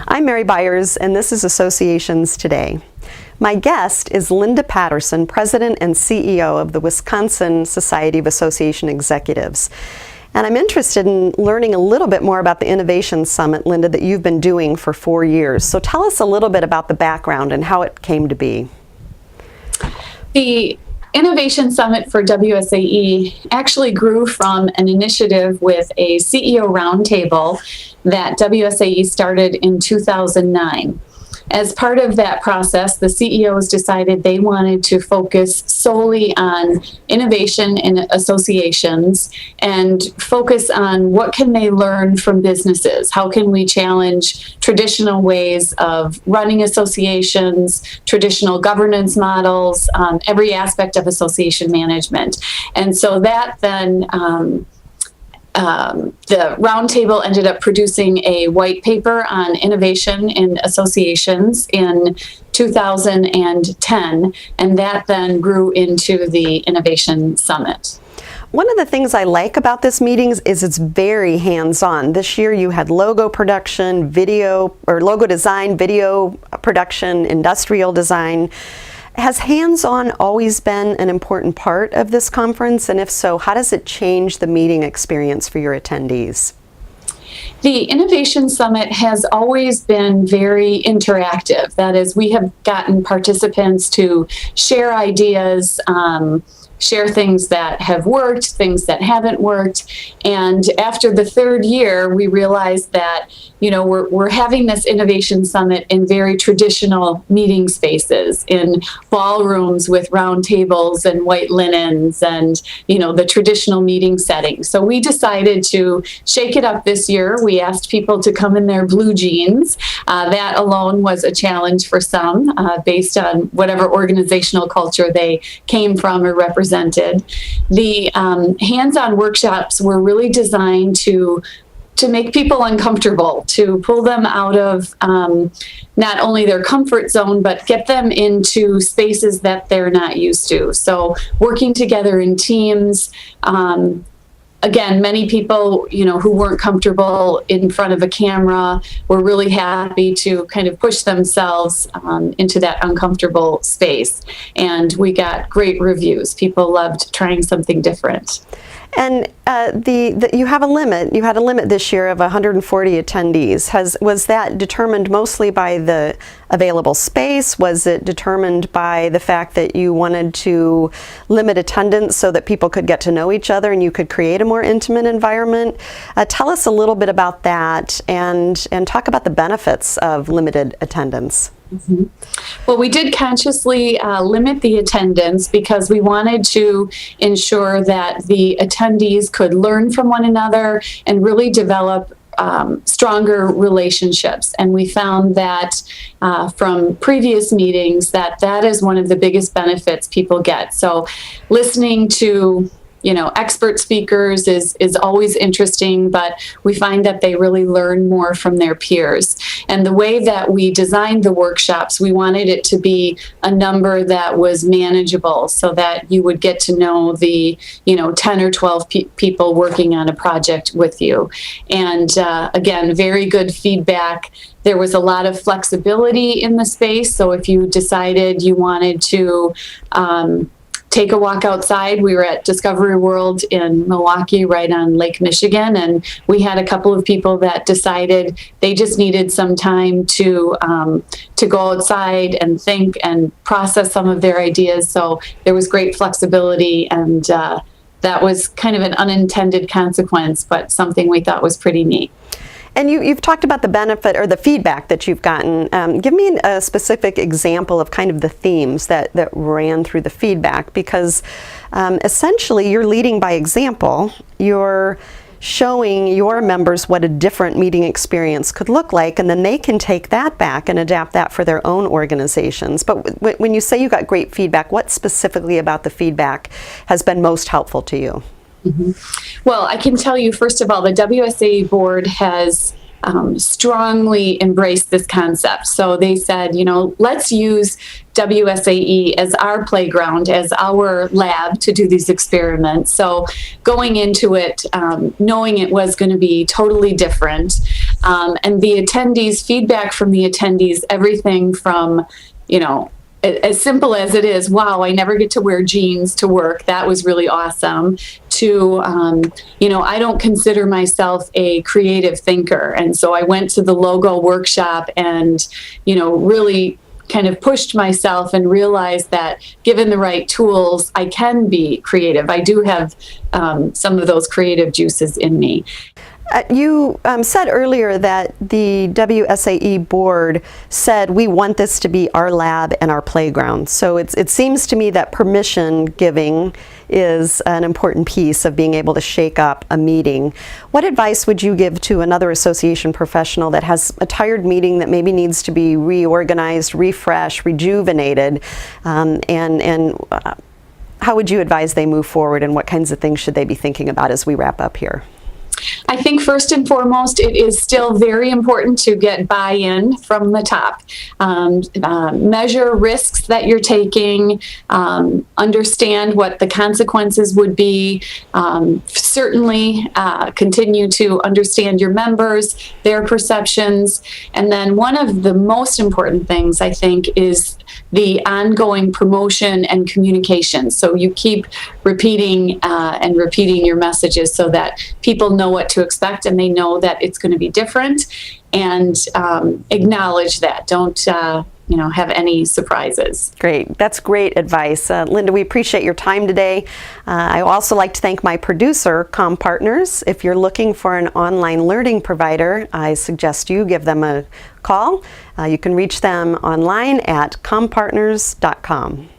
I'm Mary Byers, and this is Associations Today. My guest is Lynda Patterson, President and CEO of the Wisconsin Society of Association Executives. And I'm interested in learning a little bit more about the Innovation Summit, Lynda, that you've been doing for 4 years. So tell us a little bit about the background and how it came to be. The Innovation Summit for WSAE actually grew from an initiative with a CEO roundtable that WSAE started in 2009. As part of that process, the CEOs decided they wanted to focus solely on innovation in associations and focus on what can they learn from businesses. How can we challenge traditional ways of running associations, traditional governance models, every aspect of association management. And so that then the roundtable ended up producing a white paper on innovation in associations in 2010, and that then grew into the Innovation Summit. One of the things I like about this meeting is it's very hands-on. This year you had logo production, video, or logo design, video production, industrial design. Has hands-on always been an important part of this conference? And if so, how does it change the meeting experience for your attendees? The Innovation Summit has always been very interactive. That is, we have gotten participants to share ideas, share things that have worked, things that haven't worked. And after the third year, we realized that, we're having this Innovation Summit in very traditional meeting spaces, in ballrooms with round tables and white linens and, the traditional meeting setting. So we decided to shake it up this year. We asked people to come in their blue jeans. That alone was a challenge for some, based on whatever organizational culture they came from or represented. The hands-on workshops were really designed to make people uncomfortable, to pull them out of not only their comfort zone, but get them into spaces that they're not used to. So working together in teams. Again, many people, who weren't comfortable in front of a camera were really happy to kind of push themselves into that uncomfortable space. And we got great reviews. People loved trying something different. And you have a limit. You had a limit this year of 140 attendees. Was that determined mostly by the available space? Was it determined by the fact that you wanted to limit attendance so that people could get to know each other and you could create a more intimate environment? Tell us a little bit about that and talk about the benefits of limited attendance. Mm-hmm. Well, we did consciously limit the attendance because we wanted to ensure that the attendees could learn from one another and really develop stronger relationships. And we found that from previous meetings that is one of the biggest benefits people get. So listening to expert speakers is always interesting, but we find that they really learn more from their peers. And the way that we designed the workshops, we wanted it to be a number that was manageable so that you would get to know the, 10 or 12 people working on a project with you. And again, very good feedback. There was a lot of flexibility in the space. So if you decided you wanted to take a walk outside. We were at Discovery World in Milwaukee, right on Lake Michigan, and we had a couple of people that decided they just needed some time to go outside and think and process some of their ideas. So there was great flexibility, and that was kind of an unintended consequence, but something we thought was pretty neat. And you've talked about the benefit or the feedback that you've gotten. Give me a specific example of kind of the themes that ran through the feedback, because essentially you're leading by example. You're showing your members what a different meeting experience could look like, and then they can take that back and adapt that for their own organizations. But when you say you got great feedback, what specifically about the feedback has been most helpful to you? Mm-hmm. Well, I can tell you, first of all, the WSA board has strongly embraced this concept. So they said, let's use WSAE as our playground, as our lab to do these experiments. So going into it, knowing it was going to be totally different, and the attendees, feedback from the attendees, everything from, as simple as it is, wow, I never get to wear jeans to work. That was really awesome. To, I don't consider myself a creative thinker. And so I went to the logo workshop and, really kind of pushed myself and realized that given the right tools, I can be creative. I do have some of those creative juices in me. You said earlier that the WSAE board said we want this to be our lab and our playground. So it seems to me that permission giving is an important piece of being able to shake up a meeting. What advice would you give to another association professional that has a tired meeting that maybe needs to be reorganized, refreshed, rejuvenated, and how would you advise they move forward, and what kinds of things should they be thinking about as we wrap up here? I think first and foremost, it is still very important to get buy-in from the top. Measure risks that you're taking, understand what the consequences would be, certainly continue to understand your members, their perceptions, and then one of the most important things, I think, is the ongoing promotion and communication. So you keep repeating and repeating your messages so that people know what to expect and they know that it's going to be different, and acknowledge that. Don't have any surprises. Great. That's great advice. Lynda, we appreciate your time today. I also like to thank my producer, CommPartners. If you're looking for an online learning provider, I suggest you give them a call. You can reach them online at compartners.com.